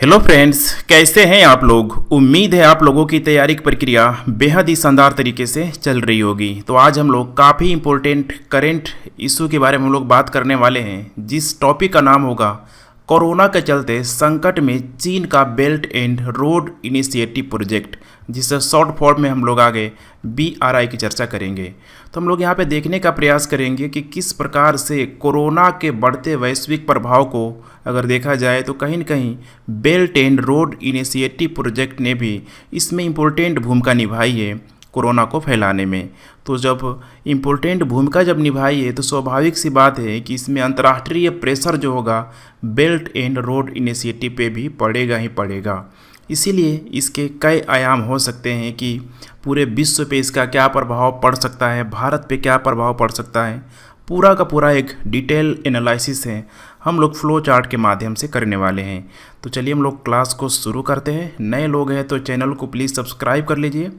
Hello friends, कैसे हैं आप लोग। उम्मीद है आप लोगों की तैयारी की प्रक्रिया बेहद ही शानदार तरीके से चल रही होगी। तो आज हम लोग काफ़ी इम्पोर्टेंट करेंट इशू के बारे में हम लोग बात करने वाले हैं, जिस टॉपिक का नाम होगा कोरोना के चलते संकट में चीन का belt and road initiative project, जिसे शॉर्ट फॉर्म में हम लोग आगे BRI की चर्चा करेंगे। तो हम लोग यहाँ पे देखने का प्रयास करेंगे कि किस प्रकार से कोरोना के बढ़ते वैश्विक प्रभाव को अगर देखा जाए तो कहीं न कहीं belt and road initiative project ने भी इसमें इम्पोर्टेंट भूमिका निभाई है कोरोना को फैलाने में। तो जब इम्पोर्टेंट भूमिका जब निभाई है तो स्वाभाविक सी बात है कि इसमें अंतर्राष्ट्रीय प्रेशर जो होगा बेल्ट एंड रोड इनिशिएटिव पे भी पड़ेगा ही पड़ेगा। इसीलिए इसके कई आयाम हो सकते हैं कि पूरे विश्व पे इसका क्या प्रभाव पड़ सकता है, भारत पे क्या प्रभाव पड़ सकता है। पूरा का पूरा एक डिटेल एनालिसिस है, हम लोग फ्लो चार्ट के माध्यम से करने वाले हैं। तो चलिए हम लोग क्लास को शुरू करते हैं। नए लोग हैं तो चैनल को प्लीज़ सब्सक्राइब कर लीजिए।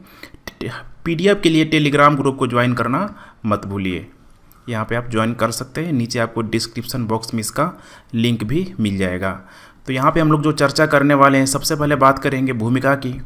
PDF के लिए टेलीग्राम ग्रुप को ज्वाइन करना मत भूलिए। यहाँ पे आप ज्वाइन कर सकते हैं, नीचे आपको डिस्क्रिप्शन बॉक्स में इसका लिंक भी मिल जाएगा। तो यहाँ पे हम लोग जो चर्चा करने वाले हैं, सबसे पहले बात करेंगे भूमिका की,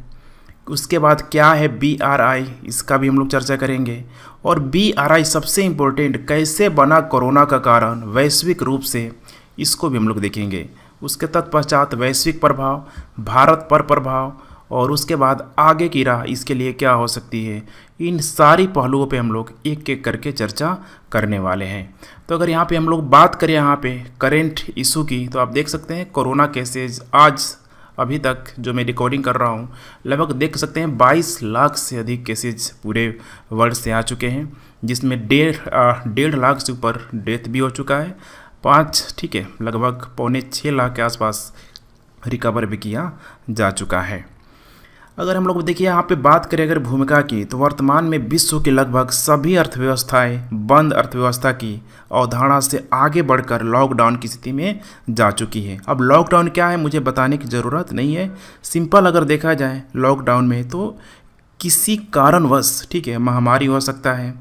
उसके बाद क्या है BRI, इसका भी हम लोग चर्चा करेंगे। और BRI सबसे इम्पोर्टेंट कैसे बना कोरोना का कारण वैश्विक रूप से, इसको भी हम लोग देखेंगे। उसके तत्पश्चात वैश्विक प्रभाव, भारत पर प्रभाव, और उसके बाद आगे की राह इसके लिए क्या हो सकती है। इन सारी पहलुओं पे हम लोग एक एक करके चर्चा करने वाले हैं। तो अगर यहाँ पे हम लोग बात करें यहाँ पे करेंट इशू की, तो आप देख सकते हैं कोरोना केसेज आज अभी तक जो मैं रिकॉर्डिंग कर रहा हूँ लगभग देख सकते हैं 22 लाख से अधिक केसेज पूरे वर्ल्ड से आ चुके हैं, जिसमें डेढ़ लाख से ऊपर डेथ भी हो चुका है। 5 लगभग 6.25 लाख के आसपास रिकवर भी किया जा चुका है। अगर हम लोग देखिए यहाँ पे बात करें अगर भूमिका की, तो वर्तमान में विश्व की लगभग सभी अर्थव्यवस्थाएं बंद अर्थव्यवस्था की अवधारणा से आगे बढ़कर लॉकडाउन की स्थिति में जा चुकी है। अब लॉकडाउन क्या है मुझे बताने की ज़रूरत नहीं है। सिंपल अगर देखा जाए लॉकडाउन में तो किसी कारणवश महामारी हो सकता है,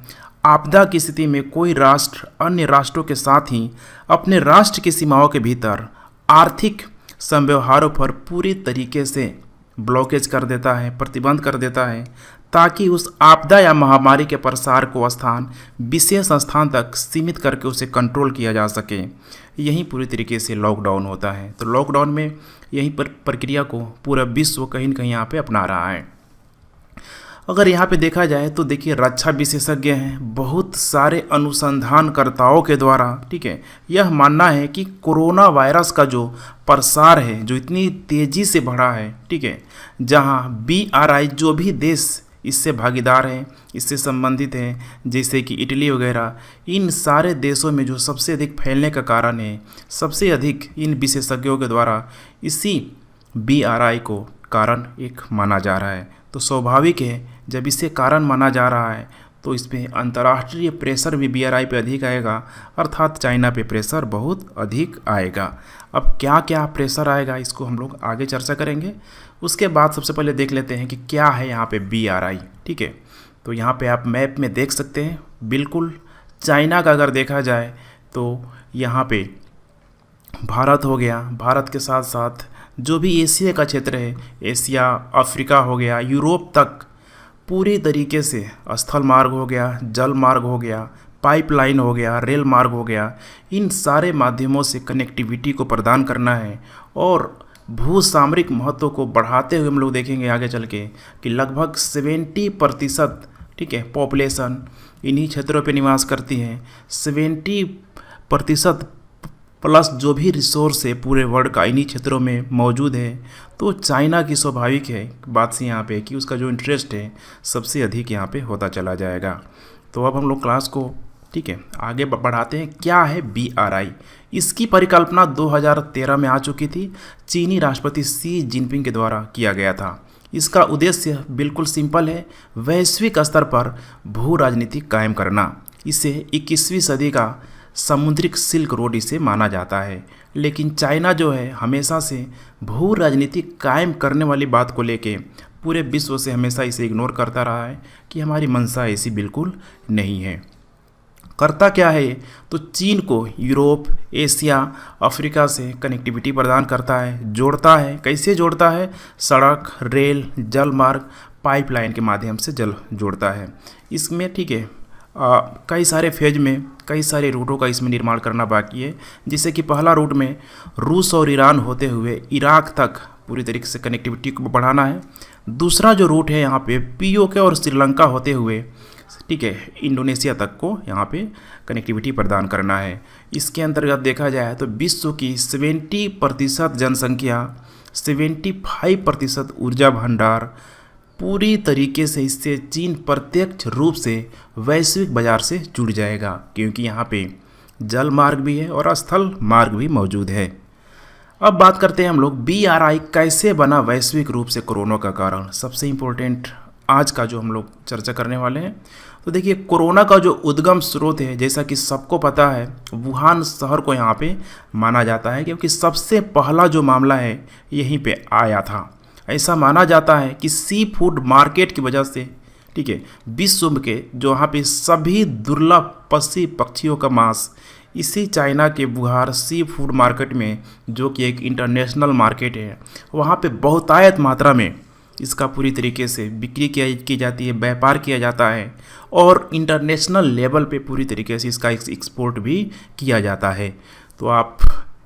आपदा की स्थिति में कोई राष्ट्र अन्य राष्ट्रों के साथ ही अपने राष्ट्र की सीमाओं के भीतर आर्थिक संव्यवहारों पर पूरी तरीके से ब्लॉकेज कर देता है, प्रतिबंध कर देता है, ताकि उस आपदा या महामारी के प्रसार को विशेष स्थान तक सीमित करके उसे कंट्रोल किया जा सके। यही पूरी तरीके से लॉकडाउन होता है। तो लॉकडाउन में यही प्रक्रिया को पूरा विश्व कहीं न कहीं यहाँ पे अपना रहा है। अगर यहाँ पे देखा जाए तो देखिए रक्षा विशेषज्ञ हैं, बहुत सारे अनुसंधानकर्ताओं के द्वारा यह मानना है कि कोरोना वायरस का जो प्रसार है जो इतनी तेज़ी से बढ़ा है जहाँ BRI जो भी देश इससे भागीदार हैं, इससे संबंधित हैं, जैसे कि इटली वगैरह, इन सारे देशों में जो सबसे अधिक फैलने का कारण है, सबसे अधिक इन विशेषज्ञों के द्वारा इसी BRI को कारण एक माना जा रहा है। तो स्वाभाविक है जब इसे कारण माना जा रहा है तो इसमें अंतर्राष्ट्रीय प्रेशर भी BRI पे अधिक आएगा, अर्थात चाइना पे प्रेशर बहुत अधिक आएगा। अब क्या क्या प्रेशर आएगा इसको हम लोग आगे चर्चा करेंगे। उसके बाद सबसे पहले देख लेते हैं कि क्या है यहाँ पे BRI। तो यहाँ पे आप मैप में देख सकते हैं, बिल्कुल चाइना का अगर देखा जाए तो यहाँ पे भारत हो गया, भारत के साथ साथ जो भी एशिया का क्षेत्र है, एशिया, अफ्रीका हो गया, यूरोप तक पूरी तरीके से स्थल मार्ग हो गया, जल मार्ग हो गया, पाइपलाइन हो गया, रेल मार्ग हो गया, इन सारे माध्यमों से कनेक्टिविटी को प्रदान करना है। और भू सामरिक महत्व को बढ़ाते हुए हम लोग देखेंगे आगे चल के कि लगभग 70% पॉपुलेशन इन्हीं क्षेत्रों पे निवास करती है। 70% प्लस जो भी रिसोर्स है पूरे वर्ल्ड का इन्हीं क्षेत्रों में मौजूद है। तो चाइना की स्वाभाविक है बात से यहाँ पे कि उसका जो इंटरेस्ट है सबसे अधिक यहाँ पे होता चला जाएगा। तो अब हम लोग क्लास को आगे बढ़ाते हैं। क्या है BRI? इसकी परिकल्पना 2013 में आ चुकी थी, चीनी राष्ट्रपति शी जिनपिंग के द्वारा किया गया था। इसका उद्देश्य बिल्कुल सिंपल है, वैश्विक स्तर पर भू राजनीति कायम करना। इसे 21वीं सदी का समुद्रिक सिल्क रोड इसे माना जाता है। लेकिन चाइना जो है हमेशा से भू राजनीति कायम करने वाली बात को लेके पूरे विश्व से हमेशा इसे इग्नोर करता रहा है कि हमारी मंशा ऐसी बिल्कुल नहीं है। करता क्या है ये? तो चीन को यूरोप, एशिया, अफ्रीका से कनेक्टिविटी प्रदान करता है, जोड़ता है। कैसे जोड़ता है? सड़क, रेल, जल मार्ग, पाइपलाइन के माध्यम से जल जोड़ता है। इसमें ठीक है कई सारे फेज में कई सारे रूटों का इसमें निर्माण करना बाकी है, जिससे कि पहला रूट में रूस और ईरान होते हुए इराक तक पूरी तरीके से कनेक्टिविटी को बढ़ाना है। दूसरा जो रूट है यहाँ पे पीओके और श्रीलंका होते हुए ठीक है इंडोनेशिया तक को यहाँ पे कनेक्टिविटी प्रदान करना है। इसके अंतर्गत देखा जाए तो विश्व की 70% जनसंख्या, 75% ऊर्जा भंडार पूरी तरीके से इससे चीन प्रत्यक्ष रूप से वैश्विक बाजार से जुड़ जाएगा, क्योंकि यहाँ पे जल मार्ग भी है और स्थल मार्ग भी मौजूद है। अब बात करते हैं हम लोग BRI कैसे बना वैश्विक रूप से कोरोना का कारण। सबसे इम्पोर्टेंट आज का जो हम लोग चर्चा करने वाले हैं। तो देखिए कोरोना का जो उद्गम स्रोत है, जैसा कि सबको पता है, वुहान शहर को यहाँ पे माना जाता है, क्योंकि सबसे पहला जो मामला है यहीं पे आया था। ऐसा माना जाता है कि सी फूड मार्केट की वजह से ठीक है विश्व के जो वहाँ पे सभी दुर्लभ पक्षी पक्षियों का मांस इसी चाइना के वुहान सी फूड मार्केट में, जो कि एक इंटरनेशनल मार्केट है, वहाँ पे बहुतायत मात्रा में इसका पूरी तरीके से बिक्री की जाती है, व्यापार किया जाता है और इंटरनेशनल लेवल पे पूरी तरीके से इसका एक्सपोर्ट भी किया जाता है। तो आप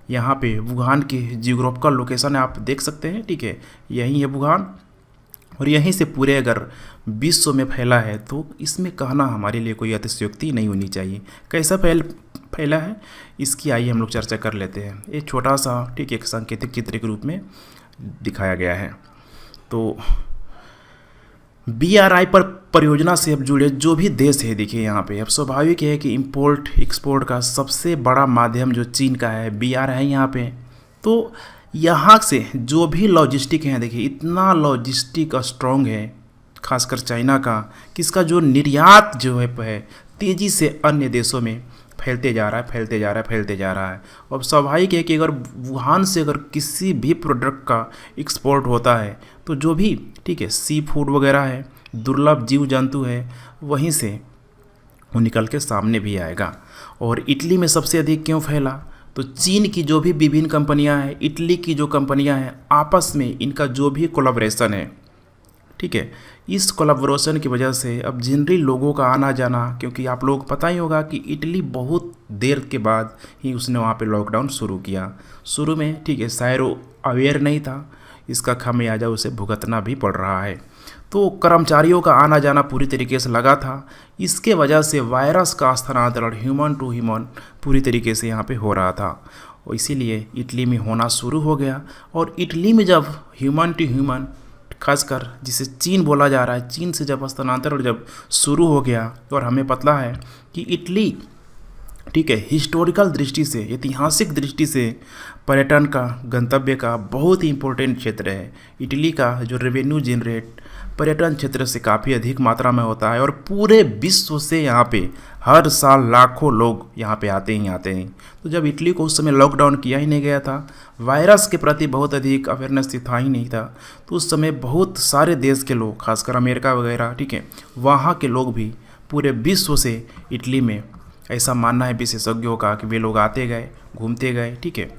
यहाँ पे वुहान के जियोग्राफिकल लोकेशन आप देख सकते हैं, ठीक है, यही है वुहान और यहीं से पूरे अगर विश्व में फैला है तो इसमें कहना हमारे लिए कोई अतिशयोक्ति नहीं होनी चाहिए। कैसा फैला है इसकी आइए हम लोग चर्चा कर लेते हैं। एक छोटा सा ठीक एक सांकेतिक चित्र के रूप में दिखाया गया है। तो BRI पर परियोजना से अब जुड़े जो भी देश है, देखिए यहाँ पे अब स्वाभाविक है कि इंपोर्ट एक्सपोर्ट का सबसे बड़ा माध्यम जो चीन का है BRI है यहाँ पे। तो यहाँ से जो भी लॉजिस्टिक है, देखिए इतना लॉजिस्टिक स्ट्रॉन्ग है खासकर चाइना का कि इसका जो निर्यात जो है तेज़ी से अन्य देशों में फैलते जा रहा है। अब स्वाभाविक है कि अगर वुहान से अगर किसी भी प्रोडक्ट का एक्सपोर्ट होता है तो जो भी ठीक है सी फूड वगैरह है, दुर्लभ जीव जंतु है, वहीं से वो निकल के सामने भी आएगा। और इटली में सबसे अधिक क्यों फैला? तो चीन की जो भी विभिन्न कंपनियां हैं, इटली की जो कंपनियां हैं, आपस में इनका जो भी कोलैबोरेशन है, ठीक है, इस कोलैबोरेशन की वजह से अब जनरली लोगों का आना जाना, क्योंकि आप लोग पता ही होगा कि इटली बहुत देर के बाद ही उसने वहाँ पे लॉकडाउन शुरू किया। शुरू में ठीक है शायद वो अवेयर नहीं था, इसका खामियाजा उसे भुगतना भी पड़ रहा है। तो कर्मचारियों का आना जाना पूरी तरीके से लगा था। इसके वजह से वायरस का स्थानांतरण ह्यूमन टू ह्यूमन पूरी तरीके से यहाँ पे हो रहा था और इसीलिए इटली में होना शुरू हो गया। और इटली में जब ह्यूमन टू ह्यूमन खासकर जिसे चीन बोला जा रहा है, चीन से जब स्थानांतरण जब शुरू हो गया और हमें पता है कि इटली ठीक है हिस्टोरिकल दृष्टि से, ऐतिहासिक दृष्टि से पर्यटन का गंतव्य का बहुत ही इम्पोर्टेंट क्षेत्र है। इटली का जो रेवेन्यू जनरेट पर्यटन क्षेत्र से काफ़ी अधिक मात्रा में होता है और पूरे विश्व से यहाँ पे हर साल लाखों लोग यहाँ पे आते हैं। तो जब इटली को उस समय लॉकडाउन किया ही नहीं गया था, वायरस के प्रति बहुत अधिक अवेयरनेस था ही नहीं था, तो उस समय बहुत सारे देश के लोग खासकर अमेरिका वगैरह ठीक है वहाँ के लोग भी पूरे विश्व से इटली में, ऐसा मानना है विशेषज्ञों का कि वे लोग आते गए, घूमते गए, ठीक है।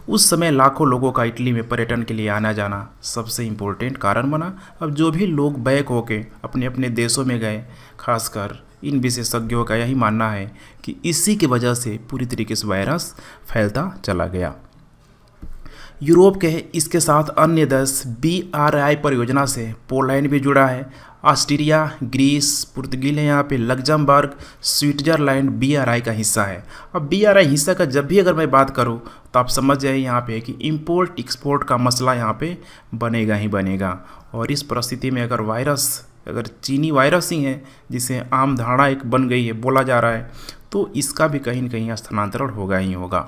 उस समय लाखों लोगों का इटली में पर्यटन के लिए आना जाना सबसे इम्पोर्टेंट कारण बना। अब जो भी लोग बैक होके अपने अपने देशों में गए, खासकर इन विशेषज्ञों का यही मानना है कि इसी की वजह से पूरी तरीके से वायरस फैलता चला गया। यूरोप के इसके साथ अन्य देश BRI परियोजना से पोलैंड भी जुड़ा है, ऑस्ट्रिया, ग्रीस, पुर्तगाल है यहाँ पे, लग्जमबर्ग, स्विट्जरलैंड BRI का हिस्सा है। अब BRI हिस्सा का जब भी अगर मैं बात करूँ तो आप समझ जाइए यहाँ पे कि इंपोर्ट एक्सपोर्ट का मसला यहाँ पे बनेगा ही बनेगा। और इस परिस्थिति में अगर चीनी वायरस ही है जिसे आम धारणा एक बन गई है, बोला जा रहा है, तो इसका भी कहीं न कहीं स्थानांतरण होगा ही होगा।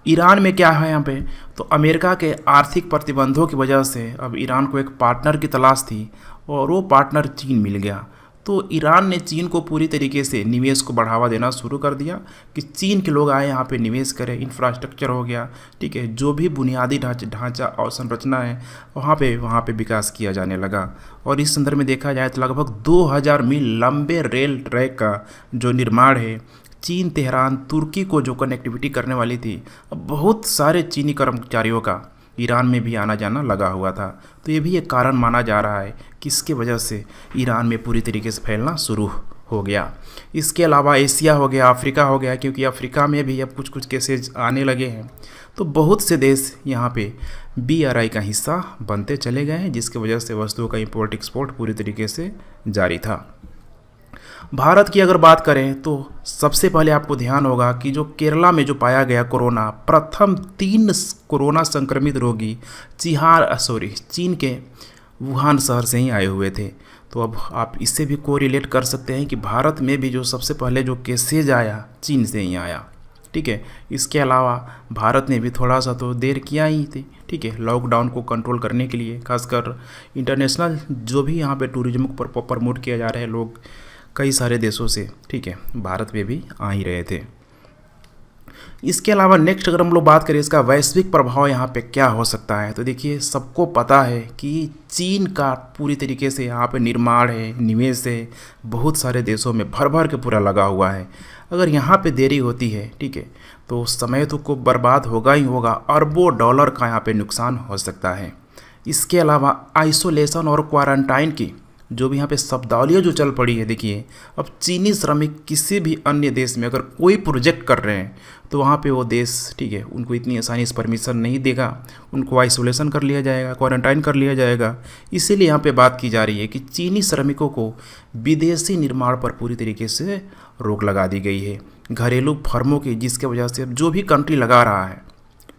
ईरान में क्या है यहाँ पे? तो अमेरिका के आर्थिक प्रतिबंधों की वजह से अब ईरान को एक पार्टनर की तलाश थी और वो पार्टनर चीन मिल गया। तो ईरान ने चीन को पूरी तरीके से निवेश को बढ़ावा देना शुरू कर दिया कि चीन के लोग आए यहाँ पे निवेश करें। इंफ्रास्ट्रक्चर हो गया, ठीक है, जो भी बुनियादी ढांचा और संरचना है वहाँ पे विकास किया जाने लगा। और इस संदर्भ में देखा जाए तो लगभग 2000 मील लंबे रेल ट्रैक का जो निर्माण है चीन, तेहरान, तुर्की को जो कनेक्टिविटी करने वाली थी, अब बहुत सारे चीनी कर्मचारियों का ईरान में भी आना जाना लगा हुआ था। तो ये भी एक कारण माना जा रहा है कि इसके वजह से ईरान में पूरी तरीके से फैलना शुरू हो गया। इसके अलावा एशिया हो गया, अफ्रीका हो गया, क्योंकि अफ्रीका में भी अब कुछ कुछ केसेज आने लगे हैं। तो बहुत से देश यहाँ पे BRI का हिस्सा बनते चले गए हैं, जिसकी वजह से वस्तुओं का इंपोर्ट एक्सपोर्ट पूरी तरीके से जारी था। भारत की अगर बात करें तो सबसे पहले आपको ध्यान होगा कि जो केरला में जो पाया गया कोरोना, प्रथम 3 कोरोना संक्रमित रोगी चीन के वुहान शहर से ही आए हुए थे। तो अब आप इससे भी कोरिलेट कर सकते हैं कि भारत में भी जो सबसे पहले जो केसेज आया चीन से ही आया। ठीक है, इसके अलावा भारत ने भी थोड़ा सा तो देर किया ही थी, ठीक है, लॉकडाउन को कंट्रोल करने के लिए। खासकर इंटरनेशनल जो भी यहाँ पे टूरिज्म को प्रमोट किया जा रहे हैं लोग कई सारे देशों से, ठीक है, भारत में भी आ ही रहे थे। इसके अलावा नेक्स्ट अगर हम लोग बात करें इसका वैश्विक प्रभाव यहाँ पे क्या हो सकता है, तो देखिए सबको पता है कि चीन का पूरी तरीके से यहाँ पे निर्माण है, निवेश है, बहुत सारे देशों में भर भर के पूरा लगा हुआ है। अगर यहाँ पे देरी होती है, ठीक है, तो समय तो को बर्बाद होगा ही होगा, अरबों डॉलर का यहाँ पे नुकसान हो सकता है। इसके अलावा आइसोलेशन और क्वारंटाइन की जो भी यहाँ पे शब्दावलियाँ जो चल पड़ी है, देखिए अब चीनी श्रमिक किसी भी अन्य देश में अगर कोई प्रोजेक्ट कर रहे हैं तो वहाँ पे वो देश, ठीक है, उनको इतनी आसानी से परमिशन नहीं देगा, उनको आइसोलेशन कर लिया जाएगा, क्वारंटाइन कर लिया जाएगा। इसीलिए यहाँ पे बात की जा रही है कि चीनी श्रमिकों को विदेशी निर्माण पर पूरी तरीके से रोक लगा दी गई है, घरेलू फर्मों की, जिसके वजह से अब जो भी कंट्री लगा रहा है,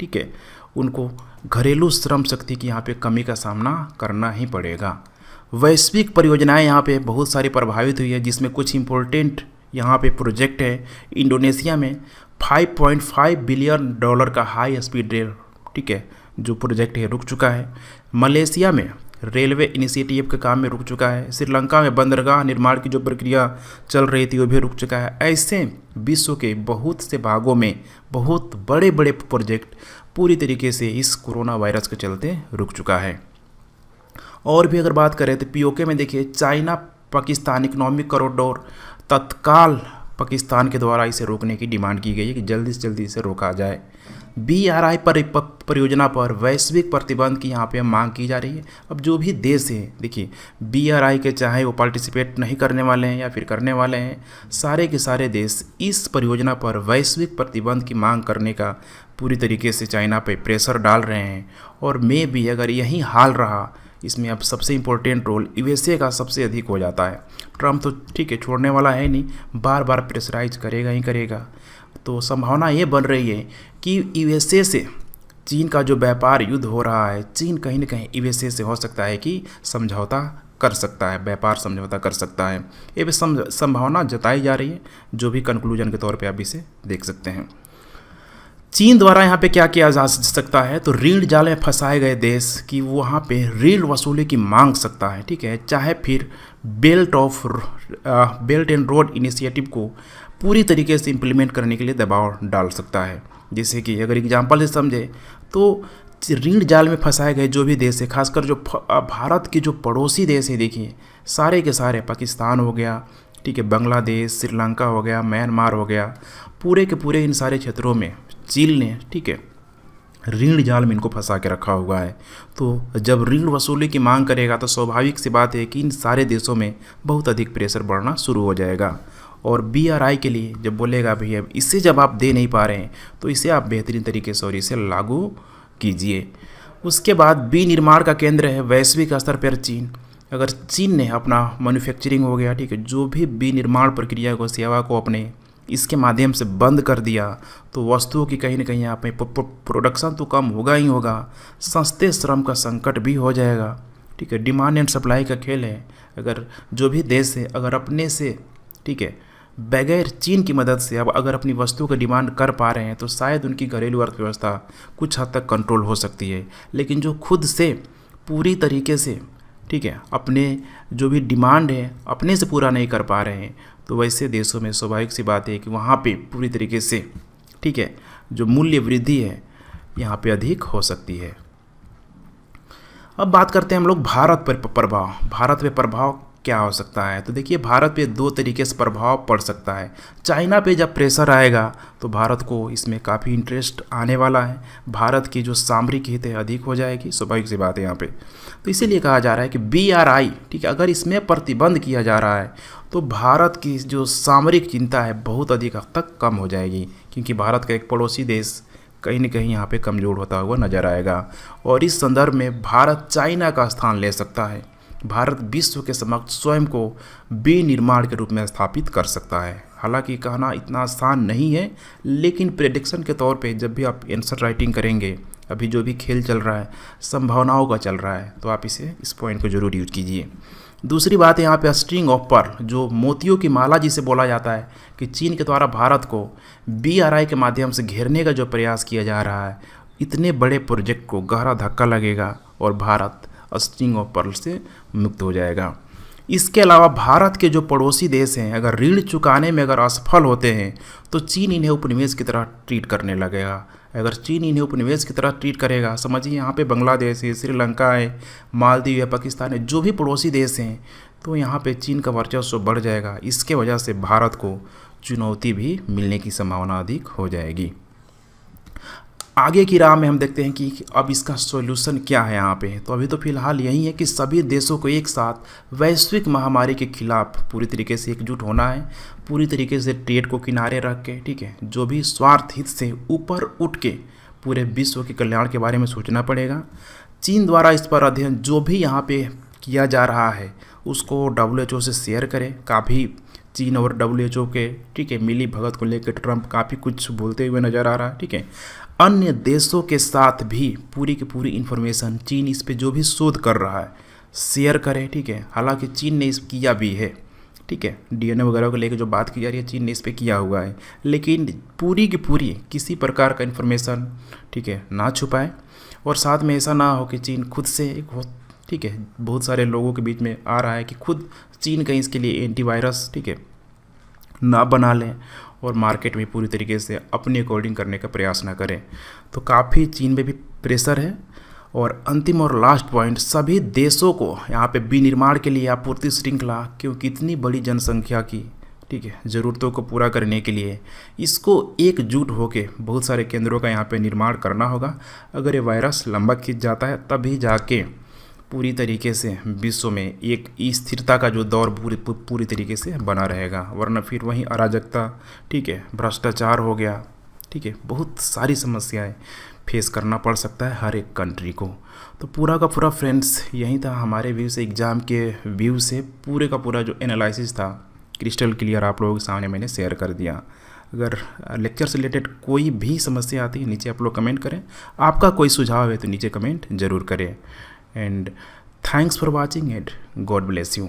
ठीक है, उनको घरेलू श्रम शक्ति की यहाँ पे कमी का सामना करना ही पड़ेगा। वैश्विक परियोजनाएं यहाँ पे बहुत सारी प्रभावित हुई है, जिसमें कुछ इम्पोर्टेंट यहाँ पे प्रोजेक्ट है। इंडोनेशिया में $5.5 बिलियन का हाई स्पीड रेल, ठीक है, जो प्रोजेक्ट है रुक चुका है। मलेशिया में रेलवे इनिशिएटिव के काम में रुक चुका है। श्रीलंका में बंदरगाह निर्माण की जो प्रक्रिया चल रही थी वो भी रुक चुका है। ऐसे विश्व के बहुत से भागों में बहुत बड़े बड़े प्रोजेक्ट पूरी तरीके से इस कोरोना वायरस के चलते रुक चुका है। और भी अगर बात करें तो POK में देखिए चाइना पाकिस्तान इकोनॉमिक कॉरिडोर तत्काल पाकिस्तान के द्वारा इसे रोकने की डिमांड की गई है कि जल्दी से जल्दी इसे रोका जाए। BRI परियोजना पर वैश्विक प्रतिबंध की यहाँ पे मांग की जा रही है। अब जो भी देश है, देखिए BRI के चाहे वो पार्टिसिपेट नहीं करने वाले हैं या फिर करने वाले हैं, सारे के सारे देश इस परियोजना पर वैश्विक प्रतिबंध की मांग करने का पूरी तरीके से चाइना पे प्रेशर डाल रहे हैं। और मे भी अगर यही हाल रहा, इसमें अब सबसे इम्पोर्टेंट रोल USA का सबसे अधिक हो जाता है। ट्रम्प तो ठीक है छोड़ने वाला है नहीं, बार बार प्रेशराइज करेगा ही करेगा। तो संभावना ये बन रही है कि USA से चीन का जो व्यापार युद्ध हो रहा है, चीन कहीं ना कहीं USA से हो सकता है कि समझौता कर सकता है, व्यापार समझौता कर सकता है। ये भी संभावना जताई जा रही है, जो भी कंक्लूजन के तौर पे आप इसे देख सकते हैं। चीन द्वारा यहाँ पे क्या किया जा सकता है, तो ऋण जाल में फंसाए गए देश की वहाँ पे ऋण वसूली की मांग सकता है, ठीक है, चाहे फिर बेल्ट एंड रोड इनिशिएटिव को पूरी तरीके से इम्प्लीमेंट करने के लिए दबाव डाल सकता है। जैसे कि अगर एग्जांपल से समझे तो ऋण जाल में फंसाए गए जो भी देश है, खासकर जो भारत के जो पड़ोसी देश है, देखिए सारे के सारे, पाकिस्तान हो गया, ठीक है, बांग्लादेश, श्रीलंका हो गया, म्यांमार हो गया, पूरे के पूरे इन सारे क्षेत्रों में चीन ने, ठीक है, ऋण जाल में इनको फंसा के रखा हुआ है। तो जब ऋण वसूली की मांग करेगा तो स्वाभाविक सी बात है कि इन सारे देशों में बहुत अधिक प्रेशर बढ़ना शुरू हो जाएगा। और BRI के लिए जब बोलेगा भैया इससे जब आप दे नहीं पा रहे हैं तो इसे आप बेहतरीन तरीके से और इसे लागू कीजिए। उसके बाद विनिर्माण का केंद्र है वैश्विक स्तर पर चीन। अगर चीन ने अपना मैन्युफैक्चरिंग हो गया, ठीक है, जो भी विनिर्माण प्रक्रिया को, सेवा को अपने इसके माध्यम से बंद कर दिया तो वस्तुओं की कहीं ना कहीं यहाँ पे प्रोडक्शन तो कम होगा ही होगा, सस्ते श्रम का संकट भी हो जाएगा, ठीक है। डिमांड एंड सप्लाई का खेल है। अगर जो भी देश है अगर अपने से, ठीक है, बगैर चीन की मदद से अब अगर अपनी वस्तुओं का डिमांड कर पा रहे हैं तो शायद उनकी घरेलू अर्थव्यवस्था कुछ हद तक कंट्रोल हो सकती है। लेकिन जो खुद से पूरी तरीके से, ठीक है, अपने जो भी डिमांड है अपने से पूरा नहीं कर पा रहे हैं तो वैसे देशों में स्वाभाविक सी बात है कि वहाँ पे पूरी तरीके से, ठीक है, जो मूल्य वृद्धि है यहाँ पे अधिक हो सकती है। अब बात करते हैं हम लोग भारत पर प्रभाव। भारत पे प्रभाव क्या हो सकता है? तो देखिए, भारत पे दो तरीके से प्रभाव पड़ सकता है। चाइना पे जब प्रेशर आएगा तो भारत को इसमें काफ़ी इंटरेस्ट आने वाला है। भारत की जो सामरिक हित है अधिक हो जाएगी, स्वाभाविक सी बात है यहाँ पे। तो इसीलिए कहा जा रहा है कि BRI, ठीक है, अगर इसमें प्रतिबंध किया जा रहा है तो भारत की जो सामरिक चिंता है बहुत अधिक हद तक कम हो जाएगी, क्योंकि भारत का एक पड़ोसी देश कहीं न कहीं यहाँ पे कमज़ोर होता हुआ नजर आएगा। और इस संदर्भ में भारत चाइना का स्थान ले सकता है। भारत विश्व के समक्ष स्वयं को विनिर्माण के रूप में स्थापित कर सकता है। हालांकि कहना इतना आसान नहीं है, लेकिन प्रेडिक्शन के तौर पे जब भी आप आंसर राइटिंग करेंगे, अभी जो भी खेल चल रहा है संभावनाओं का चल रहा है, तो आप इस पॉइंट को जरूर यूज कीजिए। दूसरी बात है यहाँ पे स्ट्रिंग ऑफ पर्ल, जो मोतियों की माला जिसे बोला जाता है, कि चीन के द्वारा भारत को BRI के माध्यम से घेरने का जो प्रयास किया जा रहा है, इतने बड़े प्रोजेक्ट को गहरा धक्का लगेगा और भारत स्ट्रिंग ऑफ पर्ल से मुक्त हो जाएगा। इसके अलावा भारत के जो पड़ोसी देश हैं, अगर ऋण चुकाने में अगर असफल होते हैं तो चीन इन्हें उपनिवेश की तरह ट्रीट करने लगेगा। अगर चीन इन्हें उपनिवेश की तरह ट्रीट करेगा, समझिए यहाँ पे बांग्लादेश है, श्रीलंका है, मालदीव है, पाकिस्तान है, जो भी पड़ोसी देश हैं, तो यहाँ पे चीन का वर्चस्व बढ़ जाएगा। इसके वजह से भारत को चुनौती भी मिलने की संभावना अधिक हो जाएगी। आगे की राह में हम देखते हैं कि अब इसका सॉल्यूशन क्या है यहाँ पे। तो अभी तो फिलहाल यही है कि सभी देशों को एक साथ वैश्विक महामारी के खिलाफ पूरी तरीके से एकजुट होना है, पूरी तरीके से ट्रेड को किनारे रख के, ठीक है, जो भी स्वार्थ हित से ऊपर उठ के पूरे विश्व के कल्याण के बारे में सोचना पड़ेगा। चीन द्वारा इस पर अध्ययन जो भी यहाँ पे किया जा रहा है उसको WHO से शेयर करें। काफ़ी चीन और WHO के, ठीक है, मिली भगत को लेकर ट्रंप काफ़ी कुछ बोलते हुए नज़र आ रहा है, ठीक है। अन्य देशों के साथ भी पूरी की पूरी इन्फॉर्मेशन चीन इस पे जो भी शोध कर रहा है शेयर करे, ठीक है। हालांकि चीन ने इस किया भी है, ठीक है, DNA वगैरह को लेकर जो बात की जा रही है चीन ने इस पे किया हुआ है, लेकिन पूरी की पूरी किसी प्रकार का इन्फॉर्मेशन, ठीक है, ना छुपाए। और साथ में ऐसा ना हो कि चीन खुद से ठीक है, बहुत सारे लोगों के बीच में आ रहा है कि खुद चीन कहीं इसके लिए एंटीवायरस, ठीक है, ना बना लें और मार्केट में पूरी तरीके से अपने अकॉर्डिंग करने का प्रयास ना करें। तो काफ़ी चीन में भी प्रेशर है। और अंतिम और लास्ट पॉइंट, सभी देशों को यहाँ पे विनिर्माण के लिए आपूर्ति श्रृंखला, क्योंकि इतनी बड़ी जनसंख्या की, ठीक है, ज़रूरतों को पूरा करने के लिए इसको एकजुट होकर बहुत सारे केंद्रों का यहाँ पे निर्माण करना होगा। अगर ये वायरस लंबा खिंच जाता है तभी जाके पूरी तरीके से विश्व में एक स्थिरता का जो दौर पूरी तरीके से बना रहेगा, वरना फिर वहीं अराजकता, ठीक है, भ्रष्टाचार हो गया, ठीक है, बहुत सारी समस्याएं फेस करना पड़ सकता है हर एक कंट्री को। तो पूरा का पूरा फ्रेंड्स यही था हमारे व्यू से, एग्ज़ाम के व्यू से पूरे का पूरा जो एनालिसिस था क्रिस्टल क्लियर आप लोगों के सामने मैंने शेयर कर दिया। अगर लेक्चर से रिलेटेड कोई भी समस्या आती है नीचे आप लोग कमेंट करें, आपका कोई सुझाव है तो नीचे कमेंट ज़रूर करें। And thanks for watching it. God bless you.